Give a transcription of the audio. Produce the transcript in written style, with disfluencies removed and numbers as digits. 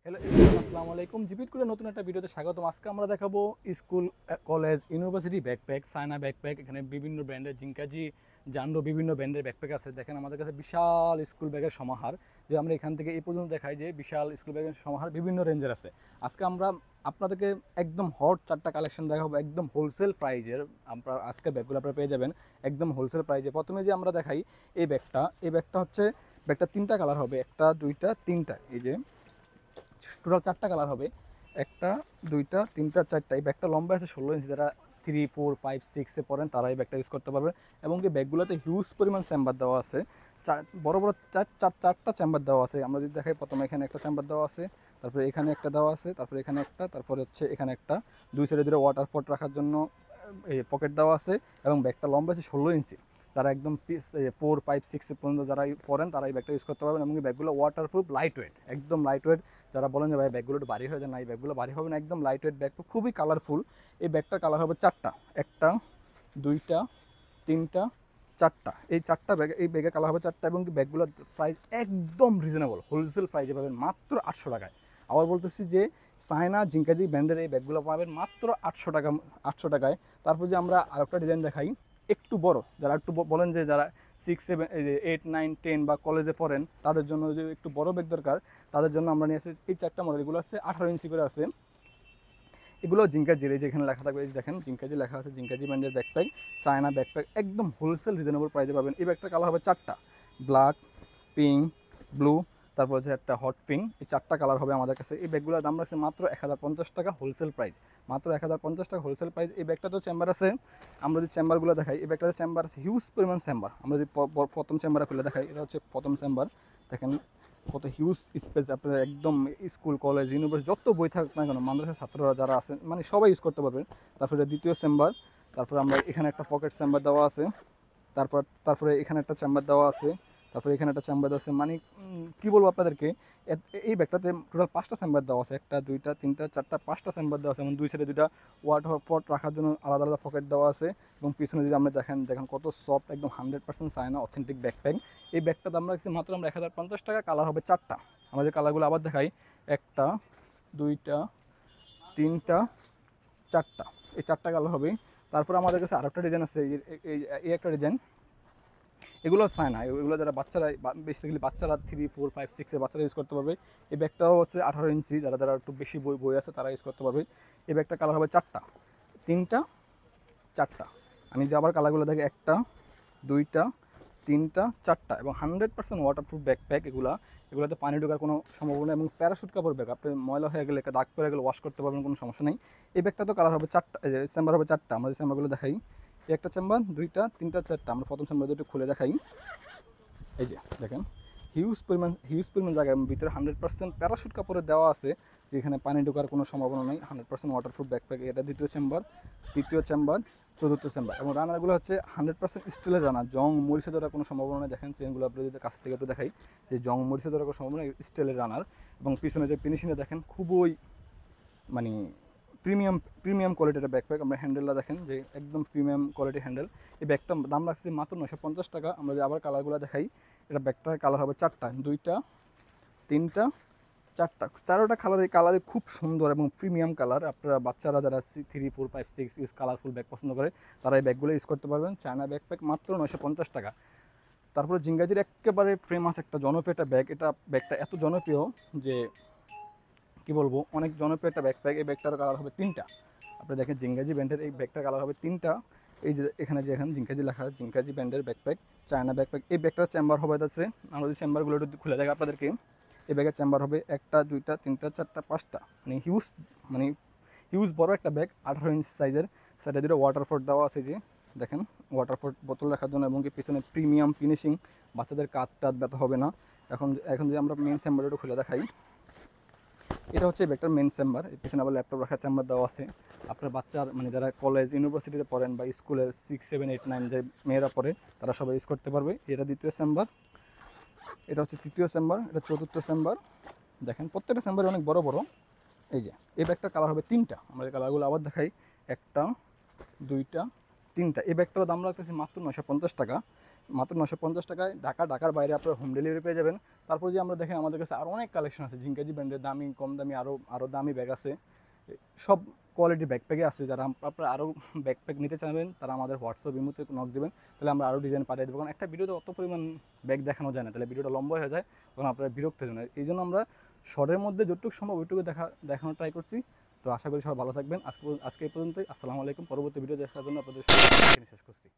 Hello everyone, আসসালামু আলাইকুম। জিপিট করে নতুন একটা ভিডিওতে স্বাগতম। আজকে আমরা দেখাবো school, college, university backpack, Saina backpack. এখানে বিভিন্ন ব্র্যান্ডের জিঙ্কাজি, জান্ডো বিভিন্ন ব্র্যান্ডের ব্যাকপ্যাক আছে। দেখেন আমাদের কাছে বিশাল স্কুল ব্যাগের সমাহার। যে আমরা এখান থেকে এই পর্যন্ত দেখাই যে বিশাল স্কুল ব্যাগের সমাহার বিভিন্ন রেঞ্জের আছে। আজকে আমরা আপনাদেরকে একদম হট 4টা কালেকশন দেখাবো একদম হোলসেল প্রাইজের। আপনার আজকের ব্যাগগুলো আপনারা পেয়ে যাবেন একদম হোলসেল প্রাইজে। প্রথমে যে আমরা দেখাই এই ব্যাগটা হচ্ছে, ব্যাগটা 3টা কালার হবে, 1টা 2টা 3টা। এই যে টোটাল 4টা কালার হবে, 1টা 2টা 3টা 4টা। এই ব্যাগটা লম্বা আছে 16 ইঞ্চি। যারা 3 4 5 6-এ পড়েন তারা এই ব্যাগটা ইউজ করতে পারবে। এবং কি ব্যাগগুলোতে হিউজ পরিমাণ চেম্বার দেওয়া আছে, বড় বড় 4টা চেম্বার দেওয়া আছে। আমরা যদি দেখাই, প্রথমে এখানে একটা চেম্বার দেওয়া আছে, তারপরে এখানে একটা দেওয়া আছে, তারপরে এখানে একটা, তারপরে হচ্ছে এখানে একটা। দুই সাইডে দুটো ওয়াটার পট রাখার জন্য এই পকেট দেওয়া আছে। এবং ব্যাগটা লম্বা আছে 16 ইঞ্চি। যারা একদম 4 5 6 পর্যন্ত যারা পড়েন তারা এই ব্যাগটা ইউজ করতে পারবেন। এবং এই ব্যাগগুলো ওয়াটারপ্রুফ, লাইট ওয়েট, একদম লাইট ওয়েট। যারা বলেন যে ভাই ব্যাগগুলো একটু ভারী হয়ে যায়, না, এই ব্যাগগুলো ভারী হবে না, একদম লাইট ওয়েট ব্যাগ, খুবই কালারফুল। এই ব্যাগটার কালার হবে 4টা, 1টা 2টা 3টা 4টা। এই 4টা ব্যাগ, এই ব্যাগের কালার হবে 4টা। এবং ব্যাগগুলোর প্রাইস একদম রিজনেবল, হোলসেল প্রাইসে পাবেন মাত্র 800 টাকায়। আবার বলতেছি যে সাইনা জিঙ্কাজি ব্র্যান্ডের এই ব্যাগগুলো পাবেন মাত্র 800 টাকা, 800 টাকায়। তারপর যে আমরা আরেকটা ডিজাইন দেখাই একটু বড়, যারা একটু বলেন যে যারা 6 7 8 9 10 বা কলেজে পড়েন তাদের জন্য যে একটু বড় ব্যাগ দরকার, তাদের জন্য আমরা নিয়ে এসেছি এই 4টা মডেল। এগুলো আছে 18 ইঞ্চি করে আছে। এগুলো জিঙ্কাজির, এই যে এখানে লেখা থাকবে, এই দেখেন জিঙ্কাজি লেখা আছে, জিঙ্কাজি ব্র্যান্ডের ব্যাকপ্যাক, চায়না ব্যাকপ্যাক, একদম হোলসেল রিজনেবল প্রাইসে পাবেন। এই ব্যাগটার কালার হবে 4টা, ব্ল্যাক, পিঙ্ক, ব্লু, তারপর হচ্ছে একটা হট পিঙ্ক। এই 4টা কালার হবে আমাদের কাছে। এই ব্যাগগুলোর দাম রাখছে মাত্র 1050 টাকা হোলসেল প্রাইস, মাত্র 1050 টাকা হোলসেল প্রাইস। এই ব্যাগটা তো চেম্বার আছে, আমরা যদি চেম্বারগুলো দেখাই, এই ব্যাগটাতে চেম্বার আছে হিউজ পরিমাণ চেম্বার। আমরা যদি প্রথম চেম্বারে খুলে দেখাই, এটা হচ্ছে প্রথম চেম্বার। দেখেন কত হিউজ স্পেস। আপনার একদম স্কুল, কলেজ, ইউনিভার্সিটি যত বই থাকুক না কেন, মাদ্রাসার ছাত্ররা যারা আছেন মানে সবাই ইউজ করতে পারবেন। তারপরে দ্বিতীয় চেম্বার, তারপরে আমরা এখানে একটা পকেট চেম্বার দেওয়া আছে, তারপরে এখানে একটা চেম্বার দেওয়া আছে, তারপরে এখানে একটা চেম্বার দেওয়া আছে। মানে কী বলবো আপনাদেরকে, এই ব্যাগটাতে টোটাল 5টা চেম্বার দেওয়া আছে, 1টা 2টা 3টা 4টা 5টা চেম্বার দেওয়া আছে। এবং দুই সাইডে 2টা ওয়াটার পট রাখার জন্য আলাদা আলাদা পকেট দেওয়া আছে। এবং পিছনে যদি আমরা দেখেন কত সফট, একদম 100% চায়না অথেন্টিক ব্যাকপ্যাক। এই ব্যাগটা দাম রাখছি মাত্র আমরা 1050 টাকা। কালার হবে 4টা। আমাদের কালারগুলো আবার দেখাই, 1টা 2টা 3টা 4টা। এই 4টা কালার হবে। তারপর আমাদের কাছে আরেকটা ডিজাইন আছে, এই একটা ডিজাইন। এগুলো চায় না, এগুলো যারা বাচ্চারা, বেসিক্যালি বাচ্চারা 3 4 5 6-এর বাচ্চারা ইউজ করতে পারবে। এই ব্যাগটাও হচ্ছে 18 ইঞ্চি, যারা যারা একটু বেশি বই আছে তারা ইউজ করতে পারবে। এই ব্যাগটা কালার হবে 4টা, 3টা 4টা। আমি যে আবার কালারগুলো দেখি, 1টা 2টা 3টা 4টা। এবং 100% ওয়াটারপ্রুফ ব্যাকপ্যাক। এগুলোতে পানি ঢোকার কোনো সম্ভাবনা, এবং প্যারাশুট কাপড় ব্যাগ, আপনি ময়লা হয়ে গেলে, দাগ পড়ে গেলে ওয়াশ করতে পারবেন, কোনো সমস্যা নেই। এই ব্যাগটা তো কালার হবে 4টা, চেম্বার হবে 4টা। আমরা যে চেম্বারগুলো দেখাই, একটা চেম্বার 2টা 3টা 4টা। আমরা প্রথম চেম্বার দুটো খুলে দেখাই, এই যে দেখেন হিউজ পরিমাণ জায়গা, এবং ভিতরে 100% প্যারাশুট কাপড়ে দেওয়া আছে, যেখানে পানি ঢোকার কোনো সম্ভাবনা নেই। 100% ওয়াটারপ্রুফ ব্যাকপ্যাক। এটা দ্বিতীয় চেম্বার, তৃতীয় চেম্বার, চতুর্থ চেম্বার। এবং রানারগুলো হচ্ছে 100% স্টিলের রানার, জং মরিচে ধরার কোনো সম্ভাবনা নেই। দেখেন চেনগুলো আপনি যদি কাছ থেকে একটু দেখাই, যে জং মরিচে ধরার কোনো সম্ভাবনা নেই, স্টিলের রানার। এবং পিছনে যে ফিনিশিংটা দেখেন, খুবই মানে প্রিমিয়াম কোয়ালিটির ব্যাকপ্যাক। আমরা হ্যান্ডেলটা দেখেন যে একদম প্রিমিয়াম কোয়ালিটি হ্যান্ডেল। এই ব্যাগটার দাম রাখছি মাত্র 950 টাকা। আমরা যদি আবার কালারগুলো দেখাই, এটা ব্যাগটার কালার হবে 4টা, 2টা 3টা 4টা। 4টা কালারে খুব সুন্দর এবং প্রিমিয়াম কালার। আপনারা বাচ্চারা যারা 3 4 5 6 ইউজ কালারফুল ব্যাগ পছন্দ করে, তারা এই ব্যাগগুলো ইউজ করতে পারবেন। চায়না ব্যাকপ্যাক মাত্র 950 টাকা। তারপরে জিঙ্গাজির একেবারে ফেমাস একটা জনপ্রিয় একটা ব্যাগ। ব্যাগটা এত জনপ্রিয় যে কী বলবো, অনেক জনপ্রিয় একটা ব্যাকপ্যাক। এই ব্যাগটার কালার হবে 3টা। আপনি দেখেন জিঙ্গাজি ব্র্যান্ডের এই ব্যাগটার কালার হবে 3টা। এই যে এখানে জিঙ্কাজি লেখা আছে, জিঙ্কাজি ব্র্যান্ডের ব্যাকপ্যাক, চায়না ব্যাকপ্যাক। এই ব্যাগটার চেম্বার হবে আছে, আমরা যদি চেম্বারগুলো একটু খুলে দেখি আপনাদেরকে, এই ব্যাগের চেম্বার হবে 1টা 2টা 3টা 4টা 5টা। মানে হিউজ বড় একটা ব্যাগ, 18 ইঞ্চ সাইজের। সাইডে দুটো ওয়াটারফোর্ট দেওয়া আছে, যে দেখেন ওয়াটারফোর্ট বোতল রাখার জন্য। এবং কি পিছনে প্রিমিয়াম ফিনিশিং, বাচ্চাদের কাঁধ ব্যথা হবে না। এখন যদি আমরা মেন চেম্বারটা একটু খুলে দেখাই, এটা হচ্ছে ব্যাগটার মেন চেম্বার। এর পিছনে আবার ল্যাপটপ রাখার চেম্বার দেওয়া আছে। আপনার বাচ্চার মানে যারা কলেজ, ইউনিভার্সিটিতে পড়েন বা স্কুলের 6 7 8 9 যে মেয়েরা পড়ে, তারা সবাই ইউজ করতে পারবে। এটা দ্বিতীয় চেম্বার, এটা হচ্ছে তৃতীয় চেম্বার, এটা চতুর্থ চেম্বার। দেখেন প্রত্যেকটা চেম্বারে অনেক বড় বড়। এই যে এই ব্যাগটার কালার হবে 3টা। আমরা এই কালারগুলো আবার দেখাই, 1টা 2টা 3টা। এই ব্যাগটার দাম রাখতেছি মাত্র 950 টাকা। মাত্র 950 টাকায়। ঢাকার বাইরে আপনারা হোম ডেলিভারি পেয়ে যাবেন। তারপর যে আমরা দেখেন আমাদের কাছে আরও অনেক কালেকশন আছে, ঝিঙ্কাজি ব্র্যান্ডের দামি কম দামি আরও দামি ব্যাগ আছে, সব কোয়ালিটির ব্যাকপ্যাকে আছে। যারা আপনারা আরও ব্যাকপ্যাক নিতে চাইবেন তারা আমাদের হোয়াটসঅ্যাপ ইমোতে নক দেবেন, তাহলে আমরা আরও ডিজাইন পাঠিয়ে দেবো। কারণ একটা ভিডিওতে অত পরিমাণ ব্যাগ দেখানো যায় না, তাহলে ভিডিওটা লম্বা হয়ে যায়, তখন আপনারা বিরক্ত হয়ে যান। এই জন্য আমরা শর্টের মধ্যে যতটুকু সম্ভব ওইটুকু দেখানোর ট্রাই করছি। তো আশা করি সবাই ভালো থাকবেন। আজকে এই পর্যন্তই। আসসালামু আলাইকুম। পরবর্তী ভিডিও দেখার জন্য আপনাদের শেষ করছি।